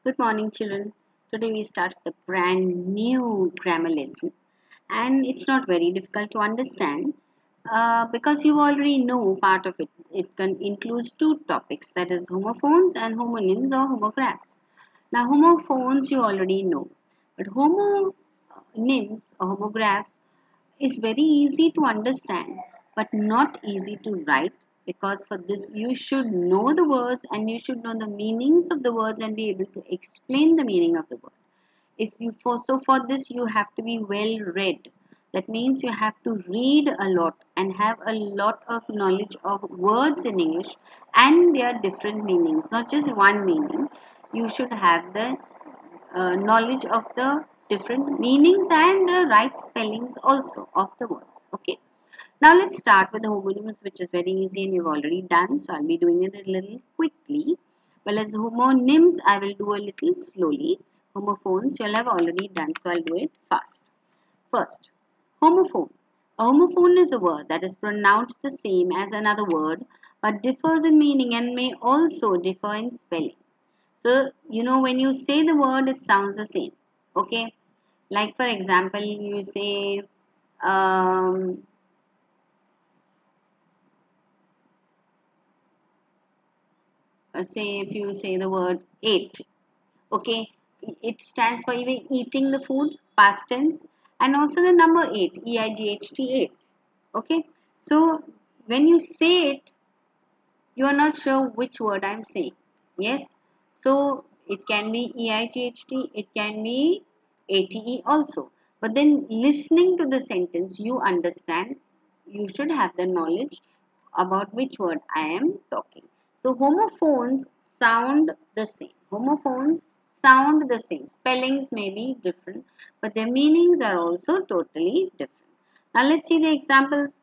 Good morning, children. Today we start with a brand new grammar lesson, and it's not very difficult to understand because you already know part of it. It includes two topics, that is homophones and homonyms or homographs. Now, homophones you already know, but homonyms or homographs is very easy to understand but not easy to write, because for this you should know the words and you should know the meanings of the words and be able to explain the meaning of the word. If you for this you have to be well read. That means you have to read a lot and have a lot of knowledge of words in English and their different meanings, not just one meaning. You should have the knowledge of the different meanings and the right spellings also of the words. Okay. Now let's start with the homonyms, which is very easy and you've already done. So I'll be doing it a little quickly. Well, as homonyms, I will do a little slowly. Homophones, you'll have already done. So I'll do it fast. First, homophone. A homophone is a word that is pronounced the same as another word but differs in meaning and may also differ in spelling. So, when you say the word, it sounds the same. Okay. Like, for example, you say, um, say if you say the word ate. Okay. It stands for even eating the food, past tense, and also the number 8, E-I-G-H-T, 8. Okay. So, when you say it, you are not sure which word I'm saying. Yes. So it can be EITHT, it can be ATE also. But then listening to the sentence, you understand, you should have the knowledge about which word I am talking. So homophones sound the same. Homophones sound the same. Spellings may be different, but their meanings are also totally different. Now let's see the examples.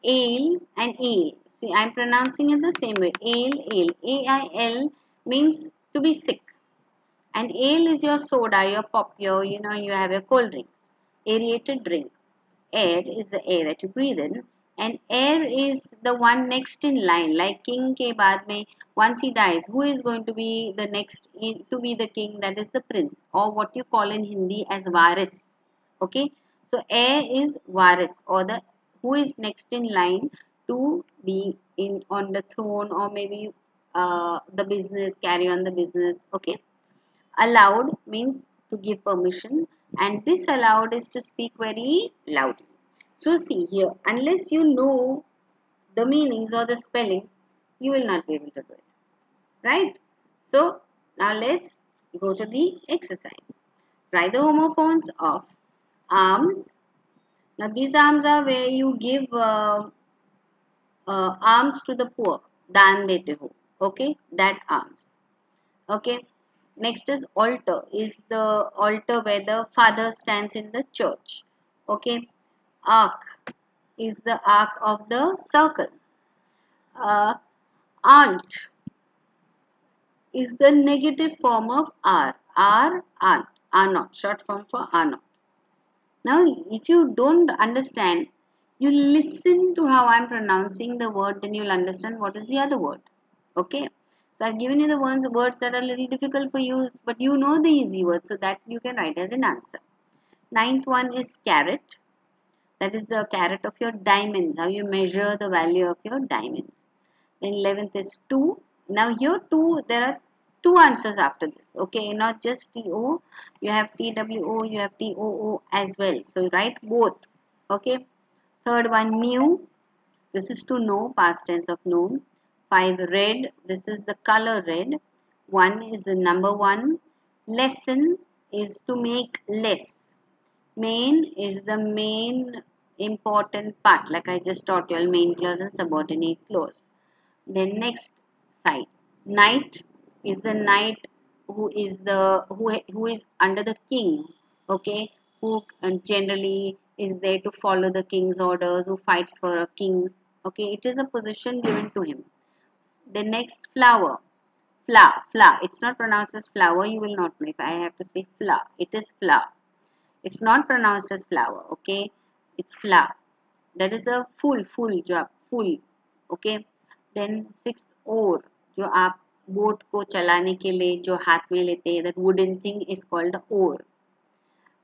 Ale and ale. See, I'm pronouncing it the same way. Ale, ale. A-I-L means to be sick. And ale is your soda, your pop, you have your cold drinks. Aerated drink. Air is the air that you breathe in. And air is the one next in line. Like king ke baad mein, once he dies, who is going to be the next to be the king? That is the prince. Or what you call in Hindi as varis. Okay. So heir is varis, or the who is next in line to be in on the throne, or maybe the business, carry on the business. Okay. Allowed means to give permission, and disallowed is to speak very loudly. So see here, unless you know the meanings or the spellings, you will not be able to do it. Right? So now let's go to the exercise. Try the homophones of arms. Now these arms are where you give alms to the poor. Dan dete ho. Okay, that alms. Okay. Next is altar. Is the altar where the father stands in the church. Okay. Arc is the arc of the circle. Uh, aunt is the negative form of R. Aunt. Are not. Short form for are not. Now, if you don't understand, you listen to how I'm pronouncing the word, then you'll understand what is the other word. Okay. So I've given you the words that are a little difficult for you, but you know the easy words, so that you can write as an answer. Ninth one is carat. That is the carat of your diamonds, how you measure the value of your diamonds. Then 11th is 2. Now here 2, there are two answers after this. Okay, not just TO, you have TWO, you have TOO as well. So you write both. Okay. Third one, new. This is to know, past tense of known. 5, red. This is the color red. 1 is the number 1. Lesson is to make less. Main is the main important part, like I just taught you all, main clause and subordinate clause. Then next side, knight is the knight who is under the king. Okay, who generally is there to follow the king's orders, who fights for a king. Okay, it is a position given to him. The next, flower. Flower. It's not pronounced as flower. You will not know if I have to say flower. It is flower. It's not pronounced as flower. Okay, it's flower. That is a full job. Full. Okay. Then 6th, or, जो आप boat को चलाने के लिए जो हाथ में लेते हैं, that wooden thing is called a oar.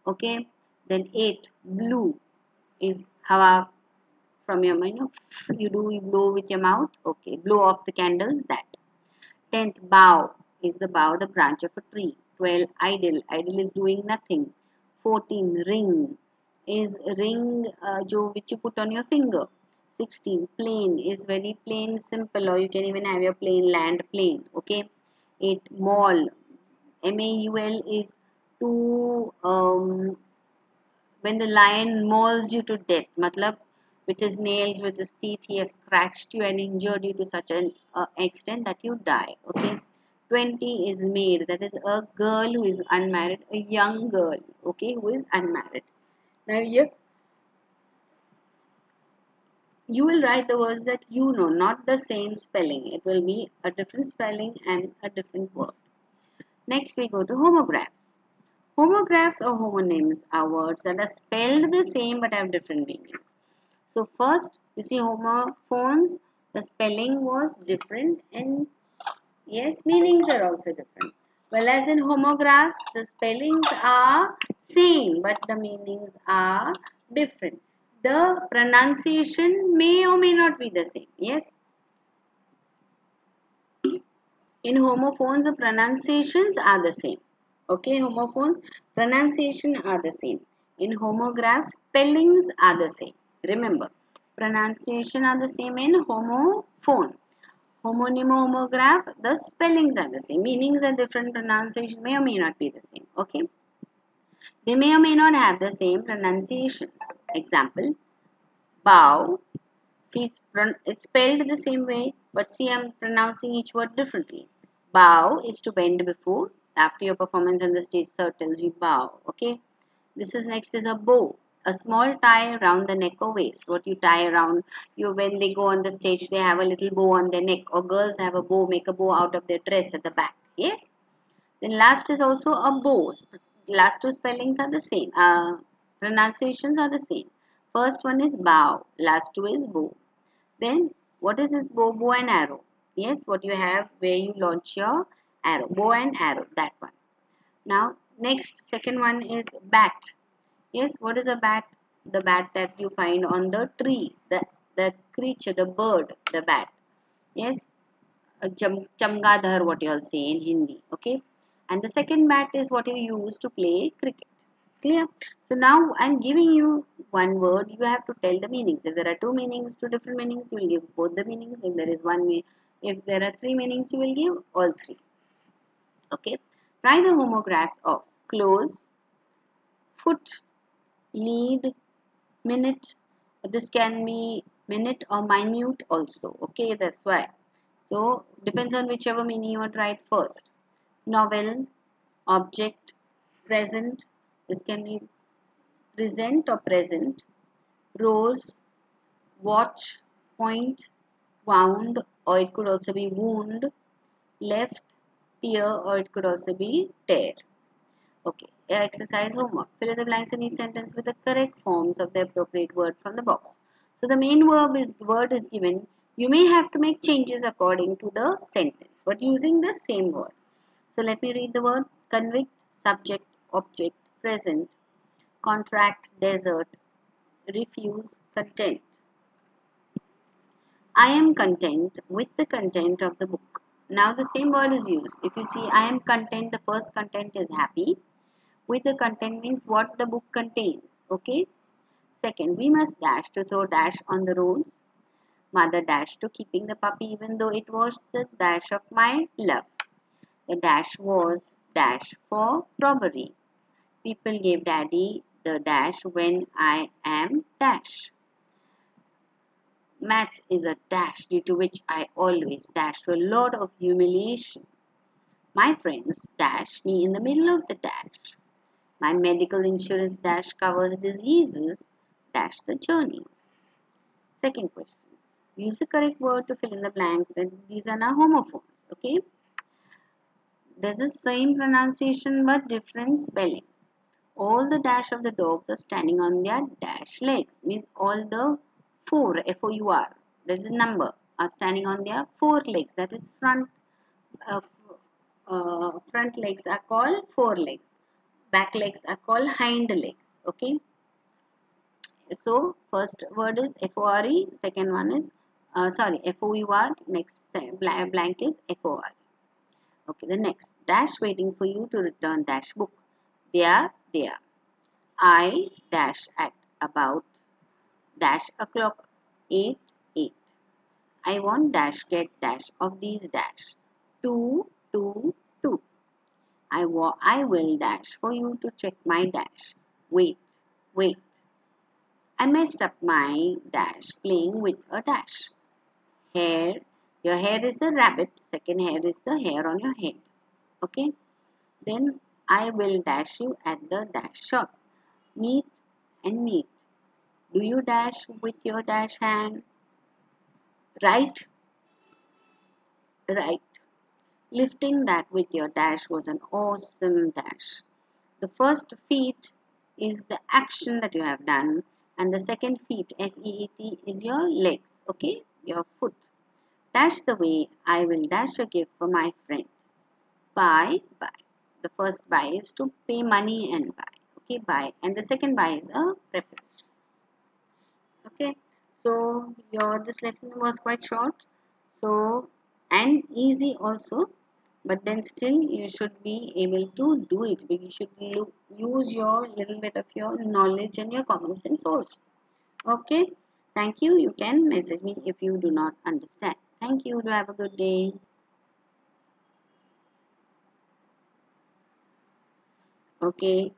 Okay, then 8, blue is hawa from your mouth. You blow with your mouth. Okay, blow off the candles. That. 10th, bough is the bough, the branch of a tree. 12, idle. Idle is doing nothing. 14, ring is ring which you put on your finger. 16, plain is very plain, simple, or you can even have your plain land plane. Okay. 8, maul. Maul is to when the lion mauls you to death. Matlab, with his nails, with his teeth, he has scratched you and injured you to such an extent that you die. Okay. 20 is maid. That is a girl who is unmarried, a young girl. Okay, who is unmarried. Now here you will write the words that you know, not the same spelling. It will be a different spelling and a different word. Next we go to homographs. Homographs or homonyms are words that are spelled the same but have different meanings. So first, you see homophones, the spelling was different and yes, meanings are also different. Whereas in homographs, the spellings are same but the meanings are different. The pronunciation may or may not be the same. Yes. In homophones, the pronunciations are the same. Okay, homophones, pronunciation are the same. In homographs, spellings are the same. Remember, pronunciation are the same in homophone. Homonymous homograph, the spellings are the same. Meanings are different, pronunciation may or may not be the same. Okay. They may or may not have the same pronunciations. Example, bow. See, it's spelled the same way, but see, I'm pronouncing each word differently. Bow is to bend before. After your performance on the stage, sir tells you bow. Okay. This is next is a bow. A small tie around the neck or waist. What you tie around you when they go on the stage, they have a little bow on their neck, or girls have a bow, make a bow out of their dress at the back. Yes. Then last is also a bow. Last two spellings are the same. Pronunciations are the same. First one is bow. Last two is bow. Then what is this bow? Bow and arrow. Yes, what you have where you launch your arrow. Bow and arrow. That one. Now next second one is bat. Yes, what is a bat? The bat that you find on the tree. The creature, the bird, the bat. Yes, a chamgadhar, what you all say in Hindi. Okay. And the second bat is what you use to play cricket. Clear? So now I'm giving you one word. You have to tell the meanings. If there are two meanings, two different meanings, you will give both the meanings. If there is if there are three meanings, you will give all three. Okay. Try the homographs of close, foot, lead, minute. This can be minute or minute also. Okay, that's why. So depends on whichever meaning you want to write first. Novel, object, present. This can be present or present. Rose, watch, point, wound, or it could also be wound. Left, tear, or it could also be tear. Okay, exercise homework. Fill in the blanks in each sentence with the correct forms of the appropriate word from the box. So the main word is given. You may have to make changes according to the sentence, but using the same word. So let me read the word. Convict, subject, object, present, contract, desert, refuse, content. I am content with the content of the book. Now the same word is used. If you see I am content, the first content is happy. With the content means what the book contains. Okay. Second, we must dash to throw dash on the roads. Mother dash to keeping the puppy even though it was the dash of my love. The dash was dash for robbery. People gave daddy the dash when I am dash. Maths is a dash due to which I always dash to a lot of humiliation. My friends dash me in the middle of the dash. My medical insurance dash covers diseases dash the journey. Second question. Use the correct word to fill in the blanks and these are now homophones. Okay. There's the same pronunciation but different spellings. All the dash of the dogs are standing on their dash legs. Means all the four, F-O-U-R, this is number, are standing on their four legs. That is front uh, front legs are called forelegs, back legs are called hind legs. Okay, so first word is FORE, second one is sorry, FOUR, next blank is FOR. Okay, the next dash waiting for you to return dash book. There. I dash at about dash o'clock 8. I want dash get dash of these dash 2. I will dash for you to check my dash. Wait. I messed up my dash playing with a dash. Hair. Your hair is the rabbit. Second hair is the hair on your head. Okay. Then I will dash you at the dash shop. Meet and meet. Do you dash with your dash hand? Right? Right. Lifting that with your dash was an awesome dash. The first feat is the action that you have done, and the second feat, FEAT, is your legs, okay? Your foot. Dash the way, I will dash a gift for my friend. Buy. The first buy is to pay money and buy, okay? Buy. And the second buy is a preposition, okay? So, this lesson was quite short, so and easy also, but then still you should be able to do it because you should use your little bit of your knowledge and your common sense also. Okay, thank you. You can message me if you do not understand. Thank you. Do have a good day. Okay.